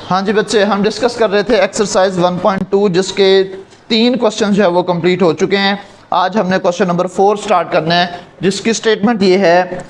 हाँ जी बच्चे, हम डिस्कस कर रहे थे एक्सरसाइज 1.2 जिसके 3 क्वेश्चन जो है वो कंप्लीट हो चुके हैं। आज हमने क्वेश्चन नंबर 4 स्टार्ट करना है जिसकी स्टेटमेंट ये है,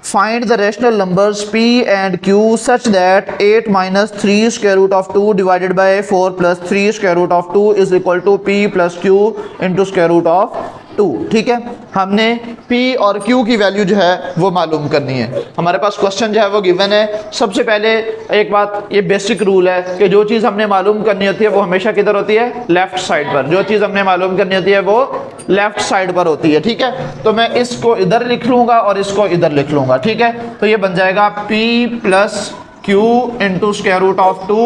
find the rational numbers p and q such that 8 minus 3 square root of 2 divided by 4 plus 3 square root of 2 is equal to p plus q into square root of 2। ठीक है, हमने p और q की value जो है वो मालूम करनी है। हमारे पास क्वेश्चन जो है वो गिवन है। सबसे पहले एक बात, ये बेसिक रूल है कि जो चीज़ हमने मालूम करनी होती है वो हमेशा किधर होती है? लेफ्ट साइड पर। जो चीज़ हमने मालूम करनी होती है वो लेफ्ट साइड पर होती है। ठीक है, तो मैं इसको इधर लिख लूँगा और इसको इधर लिख लूँगा। ठीक है, तो ये बन जाएगा p plus q into square root of 2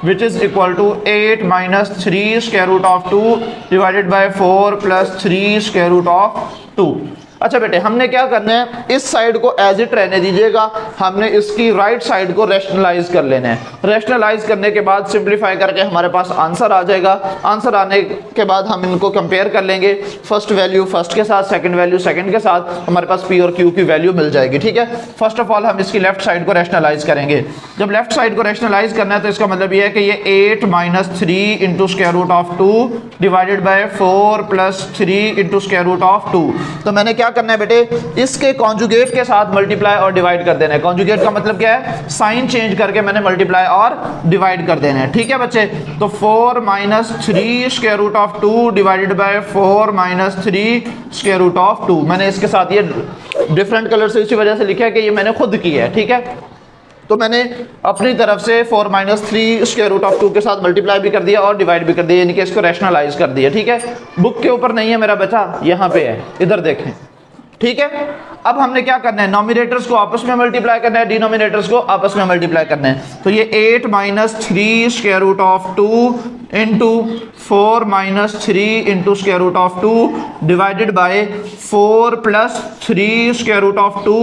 which is equal to 8 minus 3 square root of 2 divided by 4 plus 3 square root of 2। अच्छा बेटे, हमने क्या करना है, इस साइड को एज इट रहने दीजिएगा, हमने इसकी राइट साइड को रैशनलाइज कर लेना है। रैशनलाइज करने के बाद सिंप्लीफाई करके हमारे पास आंसर आ जाएगा। आंसर आने के बाद हम इनको कंपेयर कर लेंगे, फर्स्ट वैल्यू फर्स्ट के साथ, सेकंड वैल्यू सेकंड के साथ, हमारे पास p और q की वैल्यू मिल जाएगी। ठीक है, फर्स्ट ऑफ ऑल हम इसकी लेफ्ट साइड को रैशनलाइज करेंगे। जब लेफ्ट साइड को रैशनलाइज करना है तो इसका मतलब ये है कि ये 8 minus 3 into square root of 2 divided by 4 plus 3 into square root of 2। तो मैंने क्या करना है बेटे, इसके कॉन्जुगेट के साथ मल्टीप्लाई और डिवाइड कर देना है। कॉन्जुगेट का मतलब क्या है? साइन चेंज करके मैंने मल्टीप्लाई और डिवाइड कर देना है। ठीक है बच्चे, तो 4 minus 3 square root of 2 divided by 4 minus 3 square root of 2। मैंने इसके साथ ये डिफरेंट कलर से इसी वजह से लिखा है कि ये मैंने खुद किया है। ठीक है, तो मैंने अपनी तरफ से 4 माइनस 3 स्क्वायर रूट ऑफ 2 के साथ मल्टीप्लाई भी कर दिया और डिवाइड भी कर दिया, यानी कि इसको रैशनलाइज कर दिया। ठीक है, बुक के ऊपर नहीं है मेरा बच्चा, यहाँ पे है, इधर देखें। ठीक है, अब हमने क्या करना है, नॉमिनेटर्स को आपस में मल्टीप्लाई करना है, डिनोमिनेटर्स को आपस में मल्टीप्लाई करना है। तो ये 8 minus 3 square root of 2 into 4 minus 3 into square root of 2 divided by 4 plus 3 square root of 2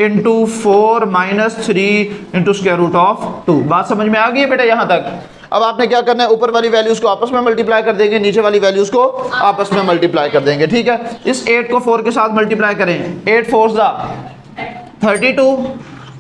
into 4 minus 3 into square root of 2। बात समझ में आ गई है बेटा यहाँ तक? अब आपने क्या करना है, ऊपर वाली वैल्यूज को आपस में मल्टीप्लाई कर देंगे, नीचे वाली वैल्यूज को आपस में मल्टीप्लाई कर देंगे। ठीक है, इस 8 को 4 के साथ मल्टीप्लाई करें, 8 4 जा 32,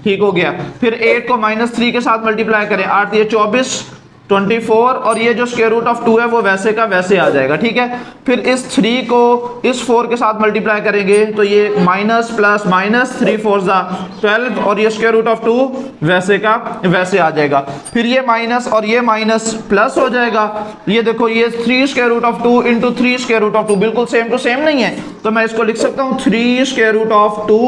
ठीक हो गया। फिर 8 को माइनस 3 के साथ मल्टीप्लाई करें, 8 ये 24 24, और ये जो स्क्वायर रूट ऑफ 2 है वो वैसे का वैसे आ जाएगा। ठीक है, फिर इस 3 को इस 4 के साथ मल्टीप्लाई करेंगे तो ये माइनस प्लस माइनस 3 4 जा 12, और ये स्क्वायर रूट ऑफ 2 वैसे का वैसे आ जाएगा। फिर ये माइनस और ये माइनस प्लस हो जाएगा। ये देखो, ये 3 square root of 2 into 3 square root of 2 बिल्कुल सेम टू सेम नहीं है, तो मैं इसको लिख सकता हूँ 3 स्क्वायर रूट ऑफ 2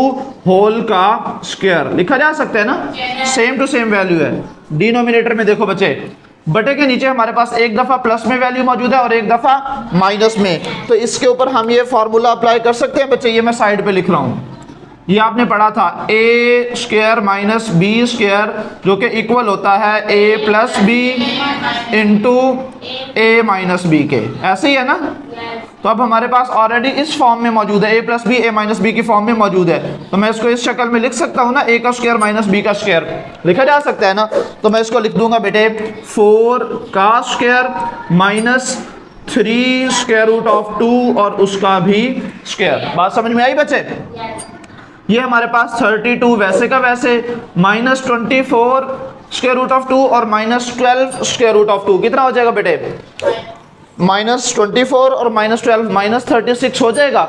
होल का स्क्वायर लिखा जा सकता है ना, सेम टू सेम वैल्यू है। डिनोमिनेटर में देखो बच्चे, बटे के नीचे हमारे पास एक दफा प्लस में वैल्यू मौजूद है और एक दफा माइनस में, तो इसके ऊपर हम ये फॉर्मूला अप्लाई कर सकते हैं बच्चे। ये मैं साइड पे लिख रहा हूं, ये आपने पढ़ा था ए स्क्वायर माइनस बी स्क्वायर जो कि इक्वल होता है ए प्लस बी इंटू ए माइनस बी के, ऐसे ही है ना। तो अब हमारे पास ऑलरेडी इस फॉर्म में मौजूद है, ए प्लस बी ए माइनस बी की फॉर्म में मौजूद है, तो मैं इसको इस शक्ल में लिख सकता हूँ ना, ए का स्क्वायर माइनस बी का स्क्वायर लिखा जा सकता है ना। तो मैं इसको लिख दूंगा बेटे 4 का square minus 3 square root of 2 और उसका भी स्क्वायर। बात समझ में आई बच्चे? ये हमारे पास 32 वैसे का वैसे, माइनस 24 स्क्वायर रूट ऑफ 2 और माइनस 12 स्क्वायर रूट ऑफ 2 कितना हो जाएगा बेटे? माइनस 24 और माइनस 12 माइनस 36 हो जाएगा,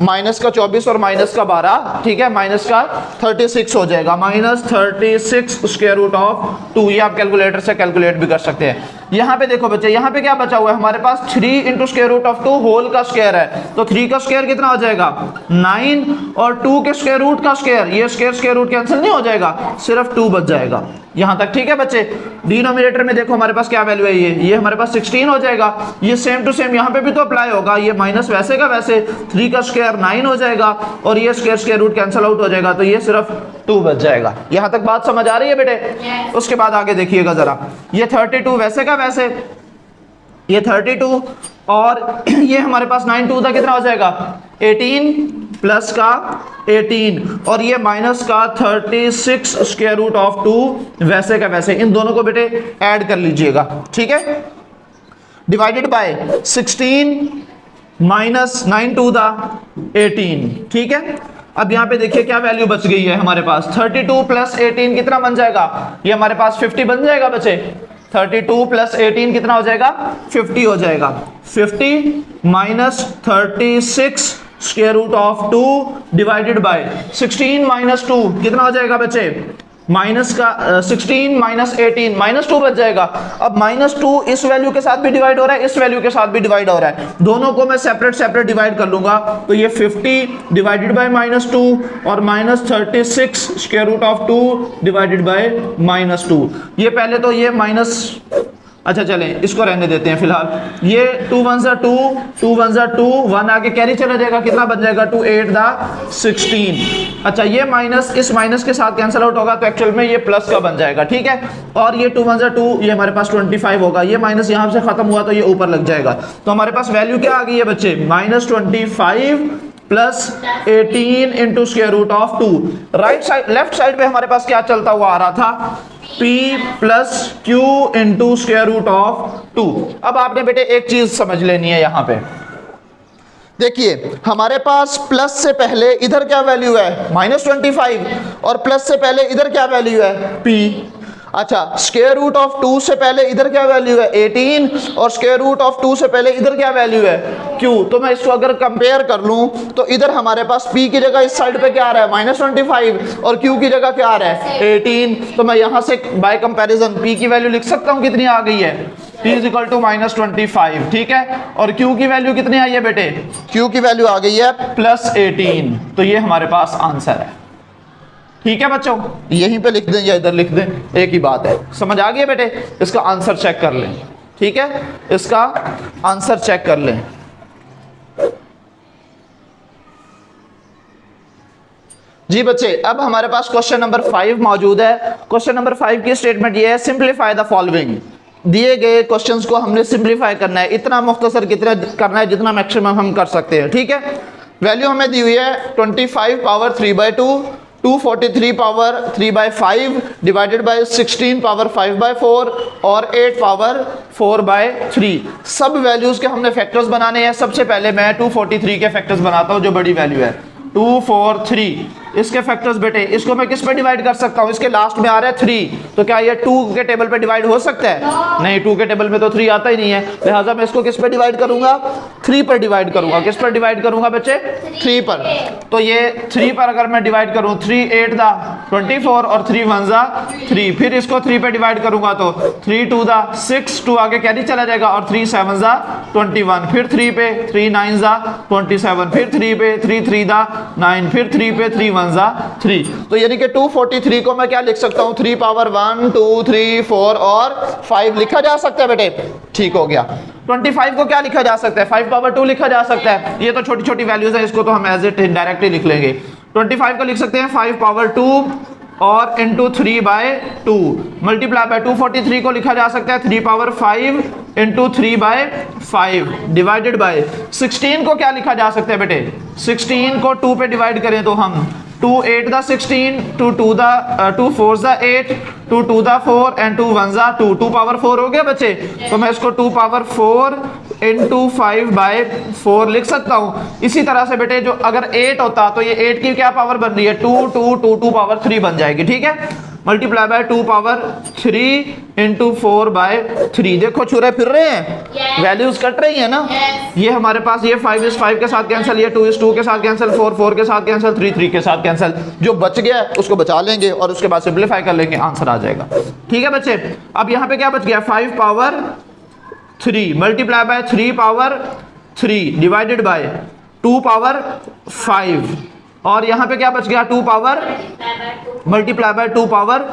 माइनस का 24 और माइनस का 12, ठीक है, माइनस का 36 हो जाएगा, माइनस 36 स्क्वायर रूट ऑफ 2। ये आप कैलकुलेटर से कैलकुलेट भी कर सकते हैं। यहाँ पे देखो बच्चे, यहाँ पे क्या बचा हुआ है हमारे पास, 3 into square root of 2 whole का स्क्वायर है, तो 3 का स्क्वायर कितना हो जाएगा 9, और 2 के स्क्वायर रूट का स्क्वायर, ये स्क्वायर रूट कैंसिल नहीं हो जाएगा, सिर्फ 2 बच जाएगा यहाँ तक। ठीक है बच्चे, डिनोमिनेटर में देखो हमारे पास क्या वैल्यू है, ये हमारे पास 16 हो जाएगा। ये सेम टू सेम यहाँ पे भी तो अप्लाई होगा, ये माइनस वैसे का वैसे, 3 का स्क्वायर 9 हो जाएगा और ये स्क्वायर रूट कैंसिल आउट हो जाएगा, तो ये सिर्फ 2 बच जाएगा। यहाँ तक बात समझ आ रही है बेटे? उसके बाद आगे देखिएगा जरा, ये 32 वैसे का वैसे, ये 32 और ये हमारे पास 9 2 था, कितना हो जाएगा 18 प्लस का 18 और ये माइनस का 36 स्क्वायर रूट ऑफ 2 वैसे का वैसे। इन दोनों को बेटे ऐड कर लीजिएगा, ठीक है, डिवाइडेड बाय 16 माइनस 9 2 था 18, ठीक है। अब यहाँ पे देखिए क्या वैल्यू बच गई है हमारे पास, 32 प्लस 18 कितना बन जाएगा, ये हमारे पास 50 बन जाएगा बच्चे। 32 प्लस 18 कितना हो जाएगा, 50 हो जाएगा। 50 minus 36 square root of 2 divided by 16 minus 2 कितना हो जाएगा बच्चे, माइनस का 16 माइनस 18 माइनस 2 बच जाएगा। अब माइनस 2 इस वैल्यू के साथ भी डिवाइड हो रहा है, इस वैल्यू के साथ भी डिवाइड हो रहा है, दोनों को मैं सेपरेट सेपरेट डिवाइड कर लूंगा, तो ये 50 डिवाइडेड बाय माइनस 2 और minus 36 square root of 2 divided by minus 2। ये पहले तो ये माइनस, अच्छा चलें इसको रहने देते हैं फिलहाल, ये 2 1 जा 2, 2 1 जा 2, 1 आगे कैरी चला जाएगा, कितना बन जाएगा 2 8 दा 16। अच्छा ये माइनस इस माइनस के साथ कैंसिल आउट होगा, तो एक्चुअल में ये प्लस का बन जाएगा, ठीक है। और ये 2 1 जा 2, ये हमारे पास 25 होगा, ये माइनस यहाँ से खत्म हुआ तो ये ऊपर लग जाएगा, तो हमारे पास वैल्यू क्या आ गई है बच्चे, minus 25 plus 18 into square root of 2। Right side left side पे हमारे पास क्या चलता हुआ आ रहा था, P plus Q into square root of 2। अब आपने बेटे एक चीज समझ लेनी है, यहां पे देखिए हमारे पास प्लस से पहले इधर क्या वैल्यू है, माइनस 25, और प्लस से पहले इधर क्या वैल्यू है, P। अच्छा स्क्वायर रूट ऑफ 2 से पहले इधर क्या वैल्यू है, 18, और स्क्वायर रूट ऑफ 2 से पहले इधर क्या वैल्यू है, Q। तो मैं इसको अगर कंपेयर कर लूं तो इधर हमारे पास P की जगह इस साइड पे क्या आ रहा है, माइनस 25, और Q की जगह क्या आ रहा है, 18। तो मैं यहां से बाय कंपैरिजन P की वैल्यू लिख सकता हूं, कितनी आ गई है, P is equal to minus 25, ठीक है। और Q की वैल्यू कितनी आई है बेटे, Q की वैल्यू आ गई है प्लस 18। तो ये हमारे पास आंसर है, ठीक है बच्चों, यहीं पे लिख दें या इधर लिख दें, एक ही बात है। समझ आ गई है बेटे, इसका आंसर चेक कर लें, ठीक है, इसका आंसर चेक कर लें। जी बच्चे, अब हमारे पास क्वेश्चन नंबर 5 मौजूद है। क्वेश्चन नंबर 5 की स्टेटमेंट ये है, सिंप्लीफाई द फॉलोइंग। दिए गए क्वेश्चंस को हमने सिंप्लीफाई करना है, इतना मुख्तसर कितना करना है जितना मैक्सिमम हम कर सकते हैं, ठीक है। वैल्यू हमें दी हुई है 25 power 3/2, 243 power 3/5 divided by 16 power 5/4 और 8 पावर 4/3। सब वैल्यूज के हमने फैक्टर्स बनाने हैं। सबसे पहले मैं 243 के फैक्टर्स बनाता हूं, जो बड़ी वैल्यू है 243, इसके फैक्टर्स बेटे, इसको मैं किस पे डिवाइड कर सकता हूं, इसके लास्ट में आ रहा है 3, तो क्या ये 2 के टेबल पे डिवाइड हो सकता है, नहीं, 2 के टेबल में तो 3 आता ही नहीं है, लिहाजा मैं इसको किस पे डिवाइड करूंगा, 3 पर डिवाइड करूंगा। किस पर डिवाइड करूंगा बच्चे, 3 पर। तो ये 3 पर अगर मैं डिवाइड करूं, 3 8 दा 24 और 3 1 दा 3, फिर इसको 3 पे डिवाइड करूंगा तो 3 2 दा 6, 2 आगे कैरी चला जाएगा, और 3 7 दा 21, फिर 3 पे 3 9 दा 27, फिर 3 पे 3 3 दा 9, फिर 3 पे 3 1 दा 3। तो यानी कि 243 को मैं क्या लिख सकता हूं, 3 पावर 1 2 3 4 और 5 लिखा जा सकता है बेटे, ठीक हो गया। 25 को क्या लिखा जा सकता है, 5 पावर 2 लिखा जा सकता है। ये तो छोटी छोटी वैल्यूज है, इसको तो हम एज इट डायरेक्टली लिख लेंगे। 25 को लिख सकते हैं 5 पावर 2 और इंटू 3/2, मल्टीप्लाई बाय 243 को लिखा जा सकता है 3 पावर 5 इंटू 3/5 डिवाइडेड बाय 16 को क्या लिखा जा सकता है बेटे, 16 को 2 पे डिवाइड करें तो हम 2 8 दा 16, 2 2 दा 2 4 दा 8, 2 2 दा 4 एंड 2 1 दा 2, 2 पावर 4 हो गया बच्चे। तो मैं इसको 2 पावर 4 इंटू 5/4 लिख सकता हूं। इसी तरह से बेटे जो अगर 8 होता तो ये 8 की क्या पावर बन रही है, 2 2 2 2 पावर 3 बन जाएगी, ठीक है। Multiply by 2 power 3 into 4/3। देखो छुरे फिर रहे हैं, वैल्यूज कट रही है ना। ये हमारे पास ये 5 इस 5 के साथ कैंसिल, ये 2 इस 2 के साथ कैंसिल, 4 4 के साथ कैंसिल, 3 3 के साथ कैंसिल। जो बच गया उसको बचा लेंगे और उसके बाद सिंप्लीफाई कर लेंगे, आंसर आ जाएगा, ठीक है बच्चे। अब यहाँ पे क्या बच गया, 5 power 3 multiply by 3 power 3 divided by 2 power 5, और यहाँ पे क्या बच गया 2 पावर मल्टीप्लाई बाय 2 पावर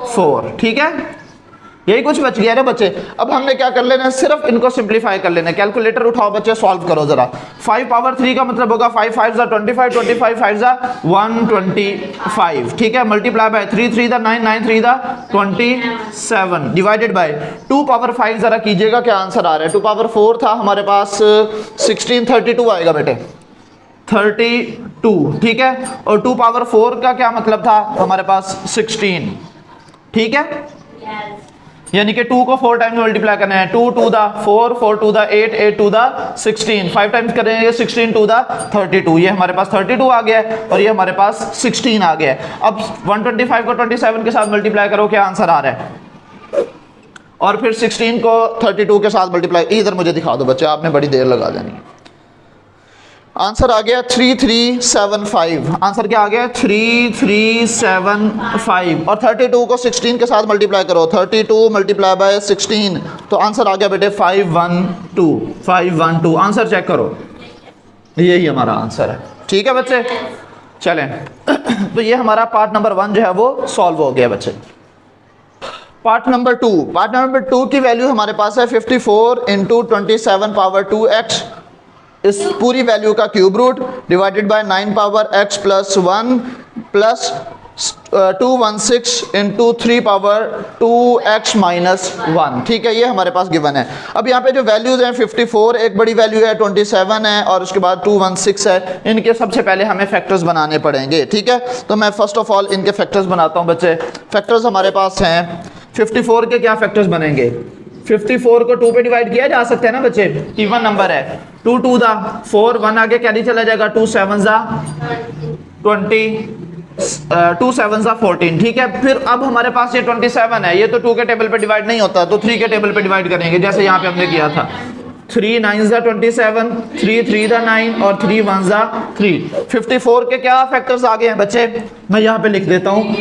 4, ठीक है। यही कुछ बच गया ना बच्चे। अब हमने क्या कर लेना है, सिर्फ इनको सिंप्लीफाई कर लेना है। कैलकुलेटर उठाओ बच्चे, सॉल्व करो जरा। 5 पावर 3 का मतलब होगा 5 5 जा 25, 25 5 जा 125, ठीक है। मल्टीप्लाई बाय 3 3 दा 9, 9 3 दा 27 डिवाइडेड बाय 2 पावर 5 जरा कीजिएगा क्या आंसर आ रहा है। 2 पावर 4 था हमारे पास 16, 32 आएगा बेटे, 32, ठीक है। और 2 पावर 4 का क्या मतलब था हमारे पास 16, ठीक है। यानी कि 2 को 4 टाइम्स मल्टीप्लाई करना है, 2 to the 4, 4 to the 8, 8 to the 16, 5 times करेंगे 16 टू द 32, ये हमारे पास 32 आ गया है और ये हमारे पास 16 आ गया है। अब 125 को 27 के साथ मल्टीप्लाई करो, क्या आंसर आ रहा है? और फिर 16 को 32 के साथ मल्टीप्लाई, इधर मुझे दिखा दो बच्चे, आपने बड़ी देर लगा देनी। आंसर आ गया 3375। आंसर क्या आ गया? 3375। और 32 को 16 के साथ मल्टीप्लाई करो, 32 मल्टीप्लाई बाय 16, तो आंसर आ गया बेटे 512। आंसर चेक करो, यही हमारा आंसर है। ठीक है बच्चे, चलें तो ये हमारा पार्ट नंबर 1 जो है वो सॉल्व हो गया बच्चे। पार्ट नंबर 2 की वैल्यू हमारे पास है 54 इंटू 27 पावर 2x, इस पूरी वैल्यू का cube root divided by 9 power x plus 1 plus 216 into 3 power 2x minus 1। ठीक है, ये हमारे पास गिवन है। अब यहाँ पे जो वैल्यूज हैं 54 एक बड़ी वैल्यू है, 27 है और उसके बाद 216 है। इनके सबसे पहले हमें फैक्टर्स बनाने पड़ेंगे। ठीक है, तो मैं फर्स्ट ऑफ ऑल इनके फैक्टर्स बनाता हूँ बच्चे। फैक्टर्स हमारे पास हैं, 54 के क्या फैक्टर्स बनेंगे? 54 को 2 पे डिवाइड किया जा सकता है ना बच्चे, इवन नंबर है। 2 टू द 4, 1 आगे कैरी चला जाएगा, 2 7 जा 20, 2 7 जा 14। ठीक है, फिर अब हमारे पास ये 27 है, ये तो 2 के टेबल पे डिवाइड नहीं होता, तो 3 के टेबल पे डिवाइड करेंगे, जैसे यहाँ पे हमने किया था। 3 9 जा 27, 3 3 जा 9 और 3 1 जा 3। 54 के क्या फैक्टर्स आ गए हैं बच्चे? मैं यहाँ पे लिख देता हूँ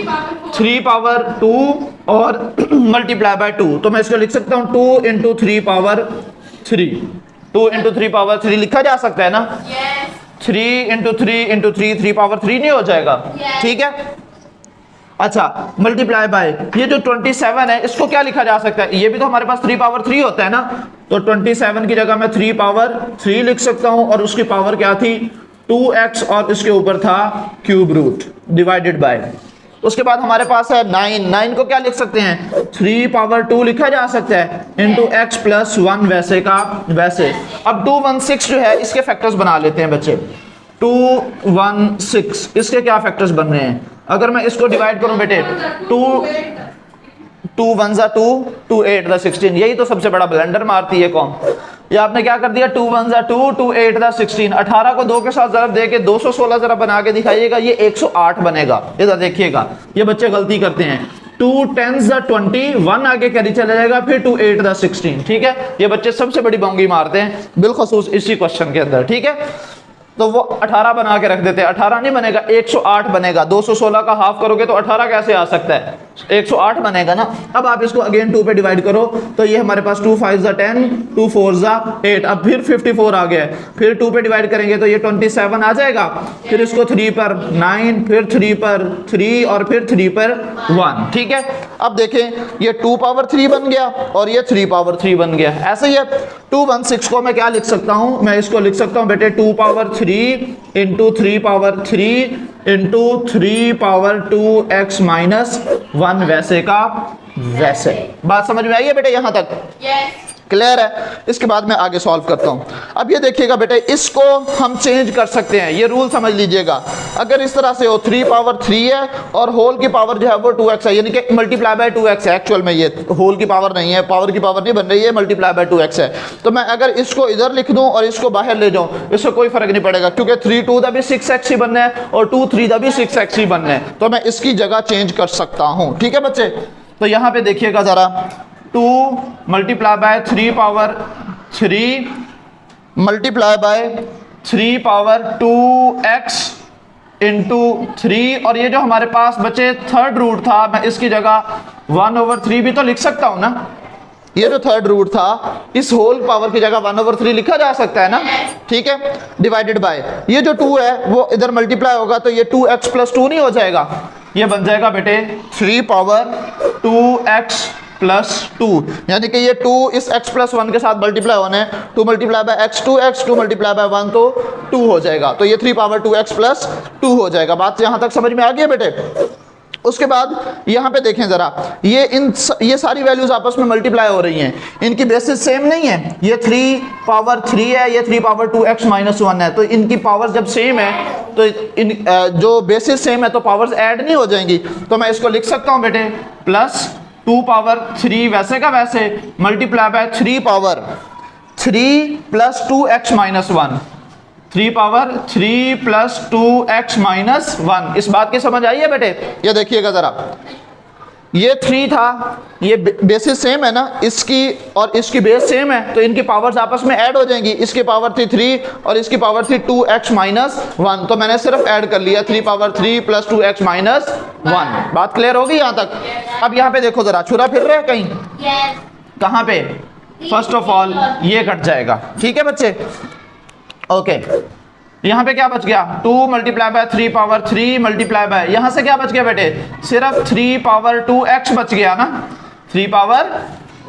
3 पावर 2 और मल्टीप्लाई बाय 2, तो मैं इसको लिख सकता हूँ 2 इंटू 3 पावर 3। 2 इंटू 3 पावर 3 लिखा जा सकता है ना? 3 इंटू 3 इंटू 3, 3 पावर 3 नहीं हो जाएगा? ठीक है, अच्छा मल्टीप्लाई बाय ये जो 27 है इसको क्या लिखा जा सकता है? ये भी तो हमारे पास 3 पावर 3 होता है ना, तो 27 की जगह मैं 3 पावर 3 लिख सकता हूं और उसकी पावर क्या थी? 2x और इसके ऊपर था क्यूब रूट डिवाइडेड बाय। उसके बाद हमारे पास है 9 को क्या लिख सकते हैं? 3 पावर 2 लिखा जा सकता है इंटू x प्लस 1, वैसे का वैसे। अब 216 जो है इसके फैक्टर्स बना लेते हैं बच्चे। 216 इसके क्या फैक्टर्स बन रहे हैं? अगर मैं इसको डिवाइड करूं बेटे, 2 1 जा 2, 2 8 जा 16, यही तो सबसे बड़ा ब्लंडर मारती है कौन? ये आपने क्या कर दिया, 2 1 जा 2, 2 8 जा 16, 18 को 2 के साथ ज़रब दे के 216 जरा बना के दिखाइएगा, ये 108 बनेगा। इधर देखिएगा, ये बच्चे गलती करते हैं। 2 10 जा 20, 1 आगे कैरी चला जाएगा, फिर 2 8 जा 16। ठीक है, ये बच्चे सबसे बड़ी बोंगी मारते हैं बिलखसूस इसी क्वेश्चन के अंदर। ठीक है, तो वो 18 बना के रख देते हैं, 18 नहीं बनेगा, 108 बनेगा। 216 का हाफ करोगे तो 18 कैसे आ सकता है? 108 बनेगा ना। अब आप इसको अगेन 2 पे डिवाइड करो, तो ये हमारे पास 2 5 जा 10, 2 4 जा 8, अब फिर 54 आ गया। फिर 2 पे डिवाइड करेंगे तो ये 27 आ जाएगा, फिर इसको 3 पर 9, फिर 3 पर 3 और फिर 3 पर 1। ठीक है, अब देखें ये 2 पावर 3 बन गया और ये 3 पावर 3 बन गया। ऐसे ही है 216 को मैं क्या लिख सकता हूं? मैं इसको लिख सकता हूं बेटे 2 power 3 into 3 power 3 into 3 power 2x minus 1, वैसे का वैसे। बात समझ में आई है बेटे यहां तक? क्लियर है? इसके बाद मैं आगे सॉल्व करता हूं। अब ये देखिएगा बेटे, इसको हम चेंज कर सकते हैं, ये रूल समझ लीजिएगा। अगर इस तरह से हो 3 पावर 3 है और होल की पावर जो है वो 2x है, यानी कि मल्टीप्लाई बाय 2x है। एक्चुअल में ये होल की पावर नहीं है, पावर की पावर नहीं बन रही है, मल्टीप्लाई बाय 2x है। तो मैं अगर इसको इधर लिख दूं और इसको बाहर ले जाऊं, इससे कोई फर्क नहीं पड़ेगा, क्योंकि 3 2 दा भी 6x ही बनना है और 2 3 दा भी 6x ही बनना है, तो मैं इसकी जगह चेंज कर सकता हूं। ठीक है बच्चे, तो यहां पे देखिएगा जरा, 2 multiply by 3 power 3 multiply by 3 power 2x into 3, और ये जो हमारे पास बचे थर्ड रूट था, मैं इसकी जगह 1/3 भी तो लिख सकता हूं ना। ये जो थर्ड रूट था, इस होल पावर की जगह 1/3 लिखा जा सकता है ना। ठीक है, डिवाइडेड बाय ये जो 2 है वो इधर मल्टीप्लाई होगा, तो ये 2x प्लस 2 नहीं हो जाएगा, ये बन जाएगा बेटे 3 पावर 2x प्लस 2, यानी कि ये 2 इस x प्लस 1 के साथ मल्टीप्लाई होने, 2 multiply by x 2x, 2 multiply by 1 तो 2 हो जाएगा, तो ये 3 पावर 2x प्लस 2 हो जाएगा। बात यहां तक समझ में आ गई है बेटे? उसके बाद यहाँ पे देखें जरा, ये सारी वैल्यूज आपस में मल्टीप्लाई हो रही हैं, इनकी बेसिस सेम नहीं है। ये 3 पावर 3 है, ये 3 पावर 2x माइनस 1 है, तो इनकी पावर जब सेम है तो जो बेसिस सेम है तो पावर्स ऐड नहीं हो जाएंगी। तो मैं इसको लिख सकता हूँ बेटे प्लस 2 पावर 3 वैसे का वैसे multiply by 3 power 3 plus 2x minus 1, 3 power 3 plus 2x minus 1। इस बात की समझ आई है बेटे? ये देखिएगा जरा, ये 3 था, ये बेसिस सेम है ना, इसकी और इसकी बेस सेम है, तो इनकी पावर्स आपस में ऐड हो जाएंगी। इसकी पावर थी 3 और इसकी पावर थी 2x माइनस 1, तो मैंने सिर्फ ऐड कर लिया 3 पावर 3 प्लस 2x माइनस 1। बात क्लियर होगी यहाँ तक? अब यहाँ पे देखो जरा, छुरा फिर रहा है कहीं? कहाँ पे? फर्स्ट ऑफ ऑल ये कट जाएगा, ठीक है बच्चे? ओके, यहाँ पे क्या बच गया? 2 multiply by 3 power 3 multiply by, यहाँ से क्या बच गया बेटे? सिर्फ 3 पावर 2x बच गया ना, 3 पावर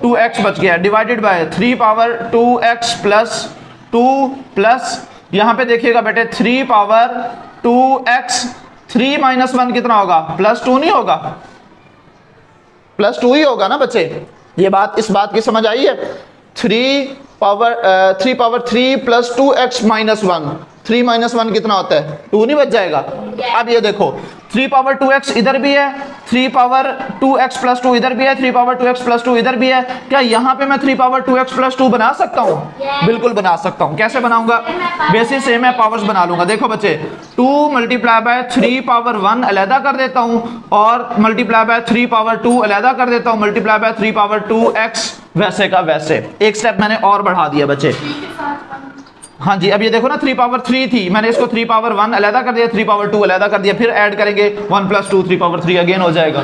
2x बच गया, divided by 3 power 2x plus 2 plus यहाँ पे देखिएगा बेटे 3 पावर 2x, 3 माइनस 1 कितना होगा? प्लस 2 नहीं होगा? प्लस 2 ही होगा ना बच्चे? ये बात, इस बात की समझ आई है? 3 power 3 plus 2x minus 1, 3 minus 1 कितना होता है? 2 नहीं बच जाएगा? अब ये देखो 3 पावर 2x इधर भी है, 3 पावर 2x प्लस 2 इधर भी है, 3 पावर 2x प्लस 2 इधर भी है। क्या यहाँ पे मैं 3 पावर 2x प्लस 2 बना सकता हूँ? बिल्कुल बना सकता हूँ। कैसे बनाऊंगा? बेसिस सेम है, पावर्स बना लूंगा। देखो बच्चे, 2 मल्टीप्लाई बाय 3 पावर 1 अलहदा कर देता हूँ और मल्टीप्लाई बाय 3 पावर 2 अलहदा कर देता हूँ, मल्टीप्लाई बाय 3 पावर 2x वैसे का वैसे। एक स्टेप मैंने और बढ़ा दिया बच्चे। हाँ जी, अब ये देखो ना, 3 पावर 3 थी, मैंने इसको 3 पावर 1 अलहदा कर दिया, 3 पावर 2 अलहदा कर दिया, फिर ऐड करेंगे 1 प्लस 2 3 पावर 3 अगेन हो जाएगा।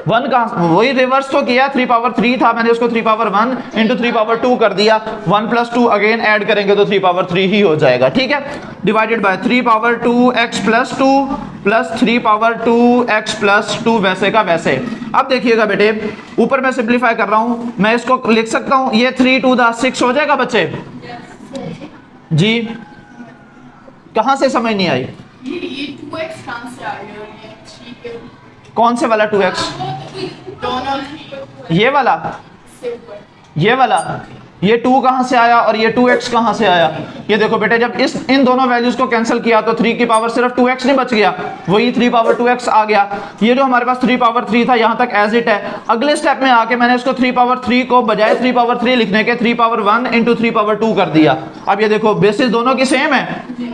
1 का वही रिवर्स तो किया, 3 पावर 3 था, मैंने उसको 3 पावर 1 इंटू 3 पावर 2 कर दिया, 1 प्लस 2 अगेन ऐड करेंगे तो 3 पावर 3 ही हो जाएगा, ठीक है? Divided by 3 power 2x plus 2 plus 3 power 2x plus 2 वैसे का वैसे। अब देखिएगा बेटे, ऊपर मैं सिंप्लीफाई कर रहा हूं, मैं इसको लिख सकता हूं, ये 3 टू द 6 हो जाएगा बच्चे जी? कहां से समझ नहीं आई? ये 2x कहां से आ गया? ये 3 के कौन से वाला 2x? दोनों ये वाला? ये वाला? ये 2 कहां से आया और ये 2x कहां से आया? ये देखो बेटे, जब इन दोनों वैल्यूज को कैंसिल किया तो 3 की पावर सिर्फ 2x नहीं बच गया, वही 3 पावर 2x आ गया। ये जो हमारे पास 3 पावर 3 था यहां तक एज इट है। अगले स्टेप में आके मैंने इसको 3 पावर 3 को बजाय 3 पावर 3 लिखने के 3 पावर 1 इंटू 3 पावर 2 कर दिया। अब ये देखो बेसिस दोनों की सेम है,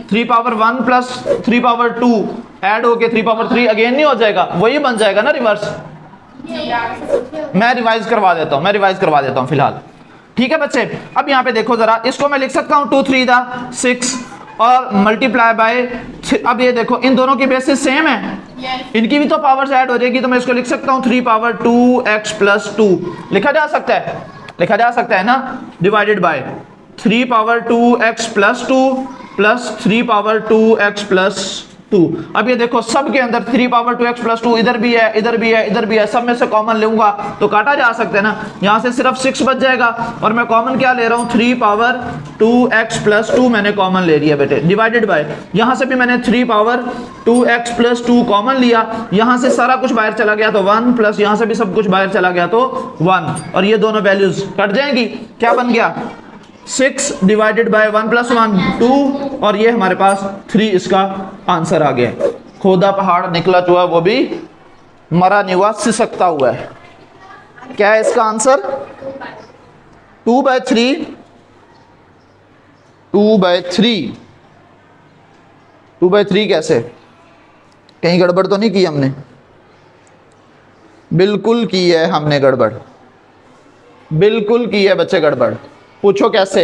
3 पावर 1 प्लस 3 पावर 2 ऐड होके 3 पावर 3 अगेन नहीं हो जाएगा, वही बन जाएगा ना रिवर्स? मैं रिवाइज करवा देता हूं फिलहाल, ठीक है बच्चे? अब यहाँ पे देखो जरा, इसको मैं लिख सकता हूँ 2 3 दा 6 और मल्टीप्लाई बाय, अब ये देखो इन दोनों की बेसिस सेम है, इनकी भी तो पावर्स ऐड हो जाएगी, तो मैं इसको लिख सकता हूँ 3 पावर 2x प्लस 2 लिखा जा सकता है ना, divided by 3 power 2x plus 2 plus 3 power 2x plus 2। अब ये देखो सब के अंदर 3 पावर 2x प्लस 2 इधर भी है, इधर भी है, इधर भी है, सब में से कॉमन लूंगा तो काटा जा सकता है ना, यहाँ से सिर्फ 6 बच जाएगा और मैं कॉमन क्या ले रहा हूँ? 3 पावर 2x प्लस 2 मैंने कॉमन ले लिया बेटे, डिवाइडेड बाय यहाँ से भी मैंने 3 पावर 2x प्लस 2 कॉमन लिया, यहाँ से सारा कुछ बाहर चला गया तो 1 प्लस यहाँ से भी सब कुछ बाहर चला गया तो 1, और ये दोनों वैल्यूज कट जाएंगी। क्या बन गया? 6 डिवाइडेड बाय 1 प्लस 1 2, और ये हमारे पास 3 इसका आंसर आ गया। खोदा पहाड़ निकला चूहा, वो भी मरा नहीं हुआ, सिसकता हुआ है। क्या है इसका आंसर? 2/3 2/3 2/3 कैसे? कहीं गड़बड़ तो नहीं की हमने? बिल्कुल की है हमने गड़बड़, बिल्कुल की है बच्चे गड़बड़। पूछो कैसे?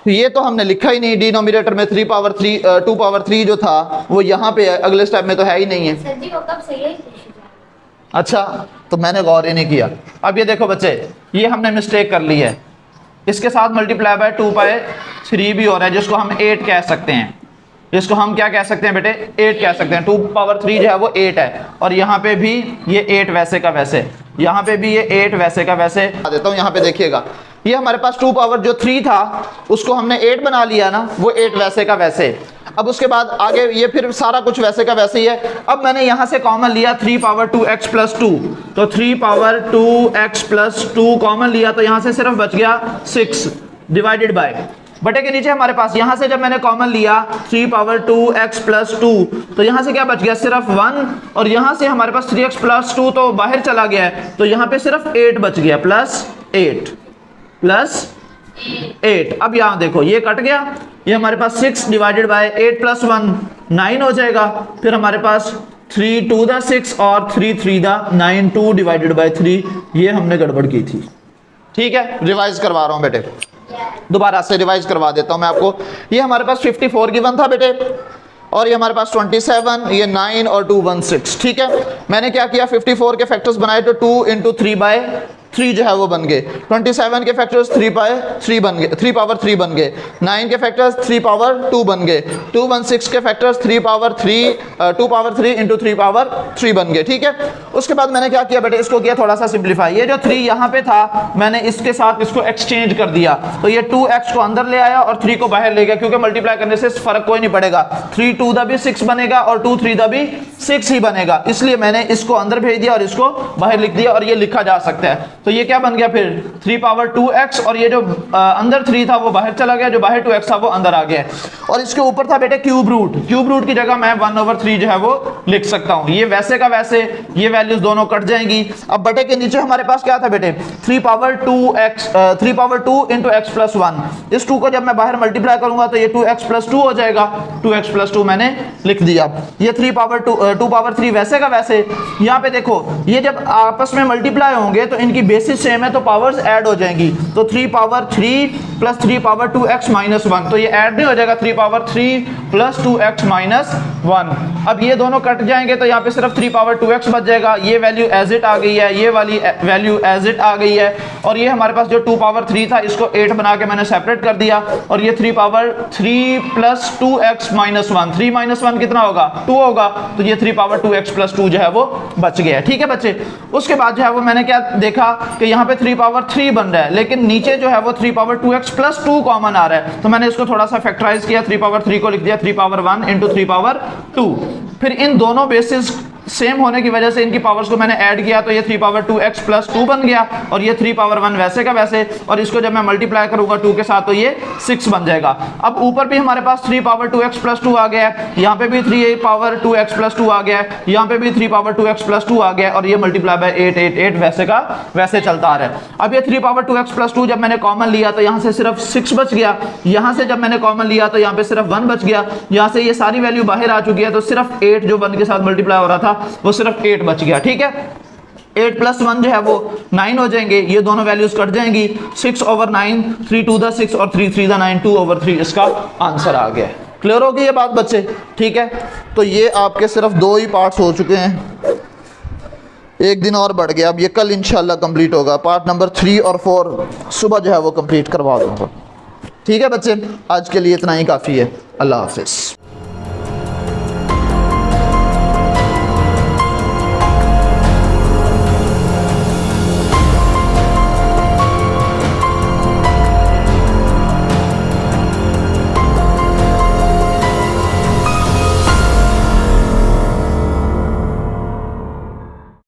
ये तो हमने लिखा ही नहीं, डिनोमिनेटर में 2 पावर 3 जो था वो यहाँ पे है, अगले स्टेप में तो है ही नहीं है। सर जी वो कब सही है? अच्छा, तो मैंने गौर ही नहीं किया। अब ये देखो बच्चे, ये हमने मिस्टेक कर ली है, इसके साथ मल्टीप्लाई बाय 2/3 भी हो रहा है, जिसको हम 8 कह सकते हैं। इसको हम क्या कह सकते हैं बेटे? 8 कह सकते हैं। 2 पावर 3 जो है वो 8 है, और यहाँ पे भी ये 8 वैसे का वैसे, यहाँ पे भी ये 8 वैसे का वैसे। देता हूँ यहाँ पे देखिएगा, ये हमारे पास 2 पावर जो 3 था उसको हमने 8 बना लिया ना, वो 8 वैसे का वैसे। अब उसके बाद आगे ये फिर सारा कुछ वैसे का वैसे ही है। अब मैंने यहाँ से कॉमन लिया 3 पावर 2x प्लस 2, तो 3 पावर 2x प्लस 2 कॉमन लिया, तो यहाँ से सिर्फ बच गया 6 डिवाइडेड बाय, बटे के नीचे हमारे पास यहाँ से जब मैंने कॉमन लिया 3 पावर 2x प्लस 2, तो यहाँ से क्या बच गया सिर्फ 1, और यहाँ से हमारे पास 3x प्लस 2 तो बाहर चला गया है, तो यहाँ पे सिर्फ 8 बच गया, प्लस 8। अब यहाँ देखो ये कट गया, ये हमारे पास 6 डिवाइडेड बाय 8 प्लस 1 9 हो जाएगा। फिर हमारे पास 3 2 द 6 और 3 3 द 9, 2 डिवाइडेड बाय 3, ये हमने गड़बड़ की थी। ठीक है, रिवाइज करवा रहा हूँ बेटे, दोबारा से रिवाइज करवा देता हूँ मैं आपको। ये हमारे पास 54 गिवन था बेटे, और ये हमारे पास 27, ये 9 और 2 1 6। ठीक है, मैंने क्या किया, 54 के फैक्टर्स बनाए तो 2 इंटू 3/3 जो है वो बन गए। 27 के फैक्टर्स 3/3 बन गए, 3 पावर 3 बन गए। 9 के फैक्टर्स 3 पावर 2 बन गए। 216 के फैक्टर्स 3 पावर 3 इंटू 3 पावर 3 बन गए। ठीक है, उसके बाद मैंने क्या किया बेटे, इसको किया थोड़ा सा सिंप्लीफाई। ये जो 3 यहाँ पे था, मैंने इसके साथ इसको एक्सचेंज कर दिया, तो ये 2x को अंदर ले आया और 3 को बाहर ले गया, क्योंकि मल्टीप्लाई करने से फर्क कोई नहीं पड़ेगा। 3 2 द भी 6 बनेगा और 2 3 द भी 6 ही बनेगा, इसलिए मैंने इसको अंदर भेज दिया और इसको बाहर लिख दिया, और ये लिखा जा सकता है। तो ये क्या बन गया फिर 3 पावर 2x, और ये जो अंदर 3 था वो बाहर चला गया, जो बाहर 2x था वो अंदर आ गया। और इसके ऊपर था बेटे क्यूब रूट, क्यूब रूट की जगह मैं 1/3 जो है वो लिख सकता हूँ। ये वैसे का वैसे ये वैल्यूज दोनों कट जाएंगी। अब बटे के नीचे हमारे पास क्या था बेटे, 3 पावर 2 इंटू x प्लस 1। इस 2 को जब मैं बाहर मल्टीप्लाई करूंगा तो ये 2x प्लस 2 हो जाएगा, 2x प्लस 2 मैंने लिख दिया। ये 2 पावर 3 वैसे का वैसे। यहाँ पे देखो, ये जब आपस में मल्टीप्लाई होंगे तो इनकी बेसिस सेम है, तो पावर्स ऐड हो जाएंगी। तो 3 power 3 plus 3 power 2x minus 1, तो ये ऐड नहीं हो जाएगा, 3 पावर 3 प्लस 2x माइनस 1। अब ये दोनों कट जाएंगे तो यहाँ पे सिर्फ 3 पावर 2x बच जाएगा। ये वैल्यू एज इट आ गई है, ये वाली वैल्यू एज इट आ गई है, और ये हमारे पास जो 2 पावर 3 था इसको 8 बना के मैंने सेपरेट कर दिया, और ये 3 power 3 plus 2x minus 1, 3 minus 1 कितना होगा, 2 होगा, तो ये 3 पावर 2x प्लस 2 जो है वो बच गया। ठीक है बच्चे, उसके बाद जो है वो मैंने क्या देखा कि यहाँ पे 3 पावर 3 बन रहा है, लेकिन नीचे जो है वो 3 पावर 2x प्लस 2 कॉमन आ रहा है, तो मैंने इसको थोड़ा सा फैक्टराइज किया, 3 पावर 3 को लिख दिया 3 पावर 1 इंटू 3 पावर 2। फिर इन दोनों बेसिस सेम होने की वजह से इनकी पावर्स को मैंने ऐड किया, तो ये 3 पावर 2x प्लस 2 बन गया, और ये 3 पावर 1 वैसे का वैसे, और इसको जब मैं मल्टीप्लाई करूंगा 2 के साथ तो ये 6 बन जाएगा। अब ऊपर भी हमारे पास 3 पावर 2x प्लस 2 आ गया है, यहाँ पे भी 3 पावर 2x प्लस 2 आ गया है, यहाँ पे भी 3 पावर 2x प्लस 2 आ गया है, और ये मल्टीप्लाई बाय 8 8 8 वैसे का वैसे चलता आ रहा है। अब ये 3 पावर 2x प्लस 2 जब मैंने कॉमन लिया तो यहाँ से सिर्फ 6 बच गया, यहाँ से जब मैंने कॉमन लिया तो यहाँ पे सिर्फ 1 बच गया, यहाँ से ये सारी वैल्यू बाहर आ चुकी है, तो सिर्फ 8 जो 1 के साथ मल्टीप्लाई हो रहा था वो सिर्फ 8 बच गया। ठीक है, 8 प्लस 1 जो है वो 9 हो जाएंगे, ये दोनों वैल्यूज कट जाएंगी, 6/9, 3 2 द 6 और 3 3 द 9, 2/3 इसका आंसर आ गया। क्लियर हो गई ये बात बच्चे? ठीक है, तो ये आपके सिर्फ 2 ही पार्ट्स हो चुके हैं, एक दिन और बढ़ गया। अब ये कल इंशाल्लाह कंप्लीट होगा, पार्ट नंबर 3 और 4 सुबह जो है वो कंप्लीट करवा दूंगा। ठीक है बच्चे, आज के लिए इतना ही काफ़ी है। अल्लाह हाफिज़।